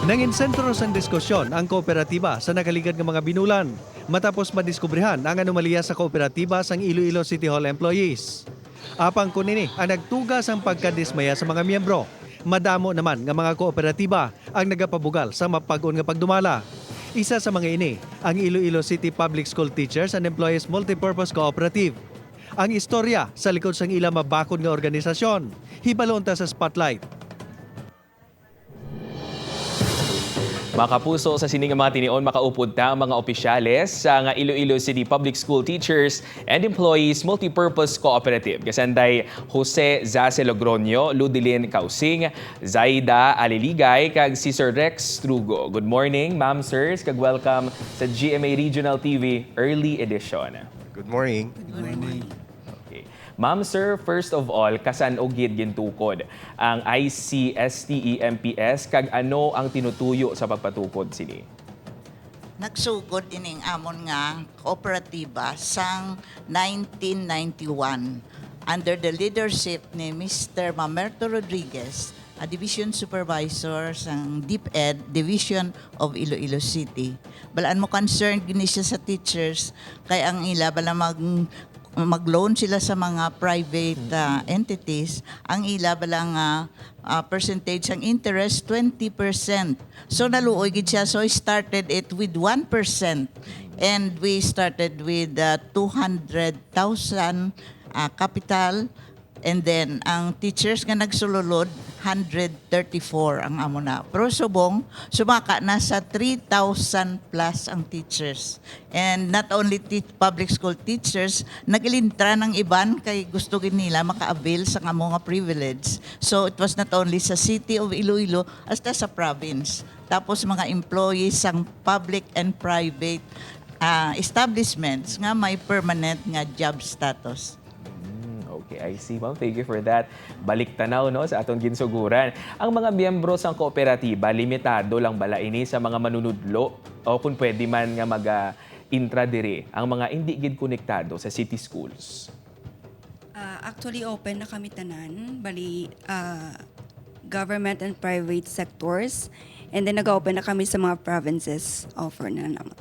Nangin sentro sang diskusyon ang kooperatiba sa nakaligad ng mga binulan matapos madiskubrihan ang anomalya sa kooperatiba sang Iloilo City Hall employees. Apang kunini ang nagtugas ang pagkadismaya sa mga miyembro. Madamo naman nga mga kooperatiba ang nagapabugal sa mapag-on nga pagdumala. Isa sa mga ini ang Iloilo City Public School Teachers and Employees Multipurpose Cooperative. Ang istorya sa likod sang ila mabakod nga organisasyon, hibalon ta sa spotlight. Mga kapuso, sa sining mga tinion, makaupod ta ang mga opisyales sa nga Iloilo City Public School Teachers and Employees Multipurpose Cooperative. Kasanday Jose Zace Logronio, Ludilin Kausing, Zaida Aliligay, kag si Sir Rex Strugo. Good morning, ma'am, sirs, kag welcome sa GMA Regional TV Early Edition. Good morning. Okay. Ma'am, sir, first of all, kasan og gid gintukod ang ICSTE-MPS kag ano ang tinutuyo sa pagpatukod sini? Nagsugod ining amon nga kooperatiba sang 1991 under the leadership ni Mr. Mamerto Rodriguez, a division supervisor sang DepEd Division of Iloilo City. Balaan mo concerned gini siya sa teachers kay ang ila bala mag-loan sila sa mga private entities, ang ila balang percentage ang interest 20%. So naluoy gid siya, so I started it with 1% and we started with 200,000 capital, and then ang teachers nga nagsululod 134 ang amo na. Pero subong, sumaka na sa 3,000 plus ang teachers. And not only public school teachers, nagilintra ng iban kay gusto gid nila maka-avail sa amo nga privilege. So it was not only sa city of Iloilo, hasta sa province. Tapos mga employees sang public and private establishments nga may permanent nga job status. Okay, I see, ma'am. Thank you for that. Balik tanaw, no, sa aton ginsuguran. Ang mga miyembro sa kooperatiba, limitado lang bala ini sa mga manunudlo o kung pwede man nga mag-intra dire ang mga hindi gid konektado sa city schools? Actually, open na kami tanan. Bali, government and private sectors. And then nag-open na kami sa mga provinces. Offer na naman.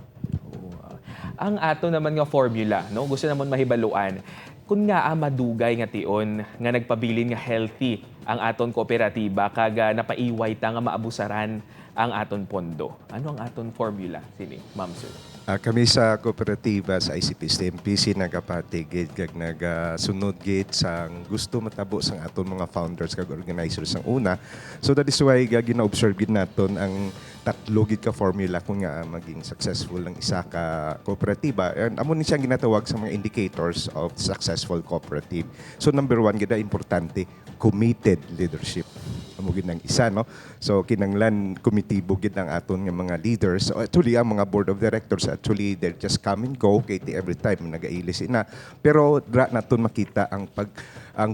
Ang ato naman nga formula, no, gusto naman mahibaluan, kung nga madugay nga tion nga nagpabilin nga healthy ang aton kooperatiba kag napaiway ta nga maabusaran ang aton pondo. Ano ang aton formula sini, ma'am, sir? Kami sa kooperatiba sa ICPST-MPC nagapatigid kag nagasunod gid sang gusto matabo sang aton mga founders kag organizers ang una. So that is why gina-observe gid naton ang tatlo gid ka formula kung nga maging successful ang isa ka kooperatiba. And amo ni siyang ginatawag sa mga indicators of successful cooperative. So number one gid importante, committed leadership. Amo gid ang isa, no? So kinanglan komitibo gid ang aton nga mga leaders. So actually ang mga board of directors actually they just come and go kay every time nagailis ina. Pero dra naton makita ang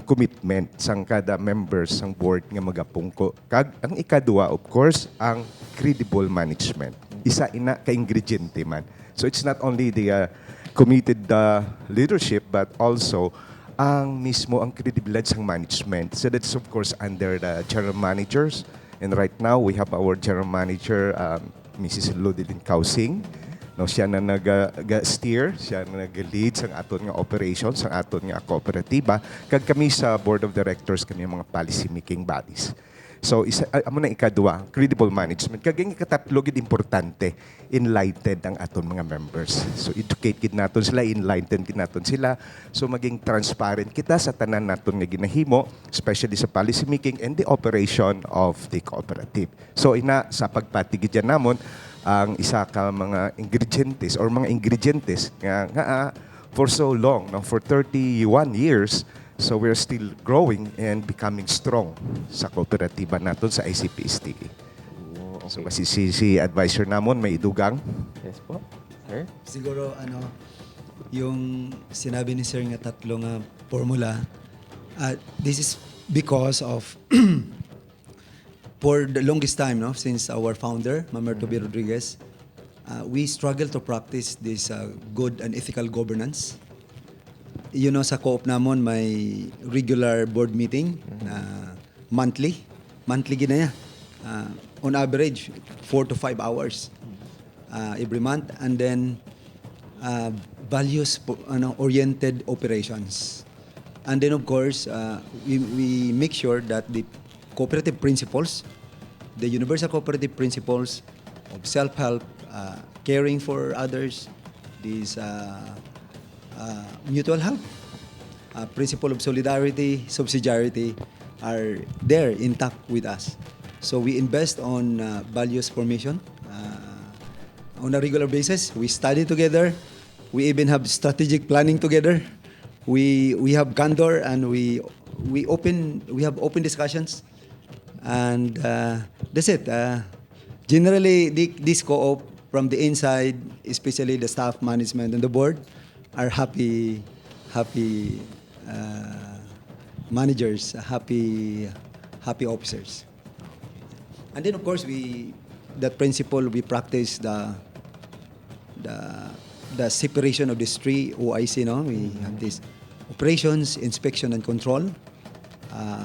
commitment sang kada members sang board nga magapungko. Kag ang ikaduha of course ang credible management. Isa ina ka ingrediente man. So it's not only the committed leadership but also ang mismo ang credibilidad sang management. So that's of course under the general managers. And right now we have our general manager Mrs. Ludilin Kausing. No, siya na nag-steer, siya na nag-lead sa aton nga operations, sa aton nga kooperatiba. Kag kami sa board of directors, kami mga policy making bodies. So, amo na ikadua, credible management. Kag ang ikatatlo gid importante, enlightened ang aton mga members. So, educate gid naton sila, enlighten gid naton sila. So, maging transparent kita sa tanan naton nga ginahimo, especially sa policy making and the operation of the cooperative. So, ina sa pagpatigid dyan namon, ang isa ka mga ingredientes or mga ingredientes nga for so long, no, for 31 years, so we're still growing and becoming strong sa kooperatiba naton sa ICPST. Oh, okay. So kasi si advisor namon may idugang. Yes po, sir. Siguro yung sinabi ni Sir nga tatlo nga formula, this is because of for the longest time, no, since our founder, Mamerto B. Rodriguez, we struggle to practice this good and ethical governance. You know, sa co-op namon may regular board meeting na monthly. Monthly ginaya. on average 4 to 5 hours every month, and then values oriented operations. And then of course, we make sure that the cooperative principles, the universal cooperative principles of self-help, caring for others, these mutual help, principle of solidarity, subsidiarity are there intact with us. So we invest on values formation on a regular basis. We study together. We even have strategic planning together. We have candor, and we have open discussions, and that's it. Generally, this co-op from the inside, especially the staff, management, and the board, are happy managers, happy officers. And then of course that principle we practice the separation of these three OIC. No, we have this operations, inspection, and control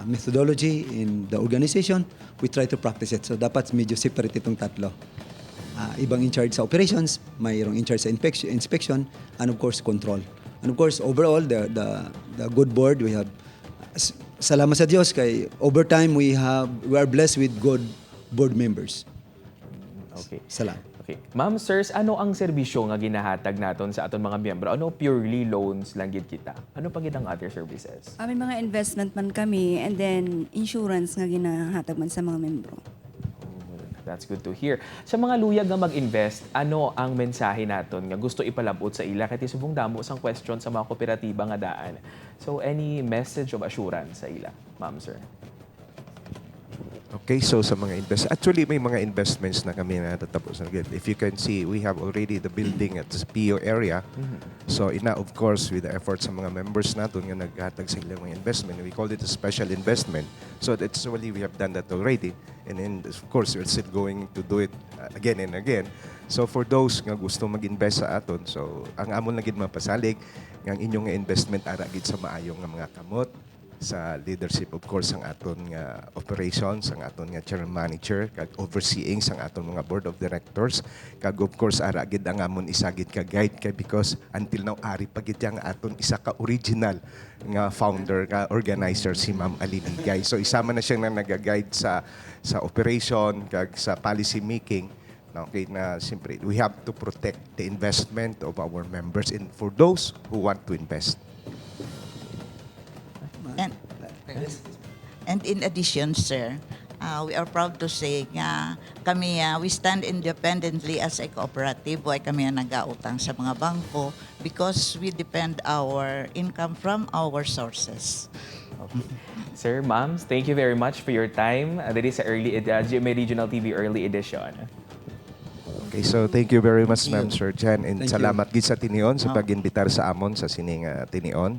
methodology in the organization. We try to practice it. So dapat medyo separate itong tatlo. Ibang in charge sa operations, mayroong in charge sa inspection, and of course control. And of course overall the good board we have. Salamat sa Diyos kay over time we are blessed with good board members. Okay. Salamat. Okay. Ma'am, sirs, ano ang serbisyo nga ginahatag naton sa aton mga miyembro? Ano purely loans lang gid kita? Ano pa gid ang other services? May mga investment man kami, and then insurance nga ginahatag man sa mga membro. That's good to hear. Sa mga luyag nga mag-invest, ano ang mensahe naton nga gusto ipalabot sa ila? Kaya subong damo sang question sa mga kooperatiba nga daan. So any message of assurance sa ila, ma'am, sir? Okay, so sa mga actually may mga investments na kami na tatapos na. If you can see, we have already the building at the PO area. So of course, with the efforts sa mga members natin nga naghatag sa ilang mga investment, we call it a special investment. So that's really, we have done that already. And then, of course, we're still going to do it again and again. So for those nga gusto mag-invest sa aton, so ang amon lagid mapasalig, nga ang inyong investment ara gid sa maayong nga mga kamot, sa leadership of course ang aton nga operations, ang aton nga general manager, kag overseeing sang aton mga board of directors, kag of course ara gid ang amon isa gid ka guide kay because until now ari pa gid yang aton isa ka original nga founder nga organizer si Ma'am Aliligay. So isama na siya na naga-guide sa operation kag sa policy making. Okay, na simply we have to protect the investment of our members and for those who want to invest. And in addition, sir, we are proud to say nga kami we stand independently as a cooperative. Why kami nag-autang sa mga bangko because we depend our income from our sources. Okay. Sir, ma'am, thank you very much for your time. That is sa GMA Regional TV Early Edition. Okay, so thank you very much, Ma'am Sir Jan, and Thank you. salamat gid sa tinion sa pag-imbitar sa amon sa sining tinion.